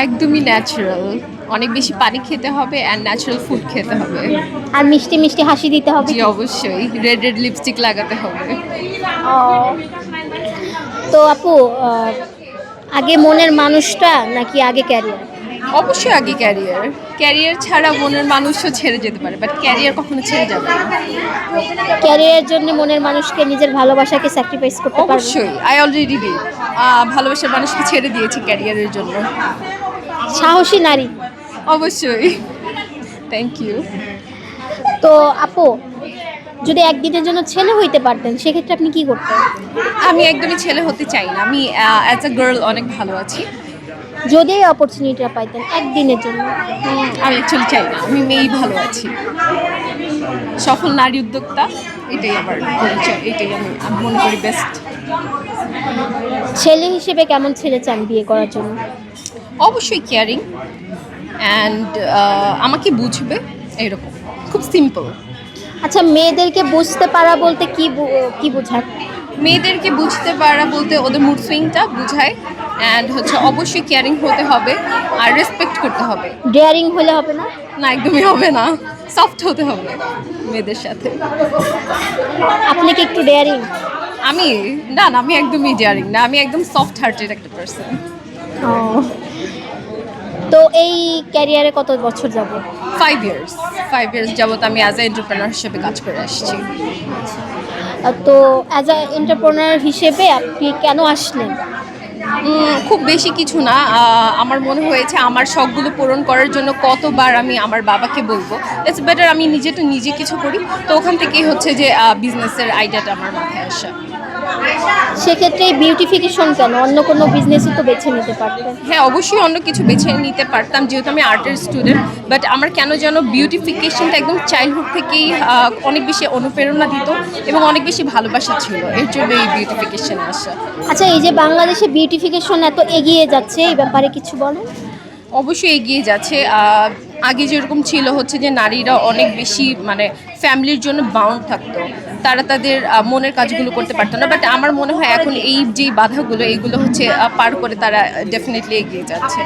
একদমই ন্যাচারাল। অনেক বেশি পানি খেতে হবে অ্যান্ড ন্যাচারাল ফুড খেতে হবে। আর মিষ্টি মিষ্টি হাসি দিতে হবে জি কি? অবশ্যই। রেড রেড লিপস্টিক লাগাতে হবে। ও, তো আপু, আগে মনের মানুষটা নাকি আগে ক্যারিয়ার? অবশ্যই আগে ক্যারিয়ার। ক্যারিয়ার ছাড়া মনের মানুষও ছেড়ে যেতে পারে, বাট ক্যারিয়ার কখনো ছেড়ে যাবে না। ক্যারিয়ারের জন্য মনের মানুষকে নিজের ভালোবাসাকে স্যাক্রিফাইস করতে পারবে? অবশ্যই, আই অলরেডি ডিড। ভালোবাসার মানুষকে ছেড়ে দিয়েছি ক্যারিয়ারের জন্য। সাহসী নারী। অবশ্যই। Thank you. তো আপু, যদি একদিনের জন্য ছেলে হইতে পারতেন সেক্ষেত্রে আপনি কি করতেন? আমি একদমই ছেলে হতে চাই না। আমি অ্যাজ আ গার্ল অনেক ভালো আছি। যদি এই অপরচুনিটিটা পাইতেন একদিনের জন্য? আমি অ্যাকচুয়ালি চাই না, আমি মেয়েই ভালো আছি। সফল নারী উদ্যোক্তা, এটাই আমার পরিচয়, এটাই আমি মনে করি বেস্ট। ছেলে হিসেবে কেমন ছেলে চান বিয়ে করার জন্য? অবশ্যই কেয়ারিং অ্যান্ড আমাকে বুঝবে, এরকম খুব সিম্পল। আচ্ছা, মেয়েদেরকে বুঝতে পারা বলতে কি বোঝায়? মেয়েদেরকে বুঝতে পারা বলতে ওদের মুড সুইংটা বুঝায়, অ্যান্ড হচ্ছে অবশ্যই কেয়ারিং হতে হবে আর রেসপেক্ট করতে হবে। ডেয়ারিং হলে হবে না? না, একদমই হবে না। সফট হতে হবে মেয়েদের সাথে। আপনি কি একটু ডেয়ারিং? আমি না না, আমি একদমই ডেয়ারিং না, আমি একদম সফট হার্টেড একটা পার্সন। ও, তো এই ক্যারিয়ারে কত বছর যাব? 5 ইয়ার্স। 5 ইয়ার্স যাবত আমি অ্যাজ এ এন্টারপ্রেনার হিসেবে কাজ করে আসছি। তো অ্যাজ আ এন্টারপ্রেনার হিসেবে আপনি কেন আসলেন? খুব বেশি কিছু না, আমার মনে হয়েছে আমার শখগুলো পূরণ করার জন্য কতবার আমি আমার বাবাকে বলবো ইটস বেটার আমি নিজে কিছু করি। তো ওখান থেকেই হচ্ছে যে বিজনেসের আইডিয়াটা আমার মাথায় আসা। সেক্ষেত্রে এই বিউটিফিকেশন কেন? অন্য কোনো বিজনেসই তো বেছে নিতে পারতেন। হ্যাঁ, অবশ্যই অন্য কিছু বেছে নিতে পারতাম যেহেতু আমি আর্টের স্টুডেন্ট, বাট আমার কেন যেন বিউটিফিকেশনটা একদম চাইল্ডহুড থেকেই অনেক বেশি অনুপ্রেরণা দিত এবং অনেক বেশি ভালোবাসা ছিল, এর জন্য এই বিউটিফিকেশনে আসা। আচ্ছা, এই যে বাংলাদেশে বিউটিফিকেশন এত এগিয়ে যাচ্ছে, এই ব্যাপারে কিছু বলেন। অবশ্যই এগিয়ে যাচ্ছে। আগে যেরকম ছিল হচ্ছে যে নারীরা অনেক বেশি মানে ফ্যামিলির জন্য বাউন্ড থাকতো, তারা তাদের মনের কাজগুলো করতে পারতো না, বাট আমার মনে হয় এখন এই যে বাধাগুলো এইগুলো হচ্ছে পার করে তারা ডেফিনেটলি এগিয়ে যাচ্ছে।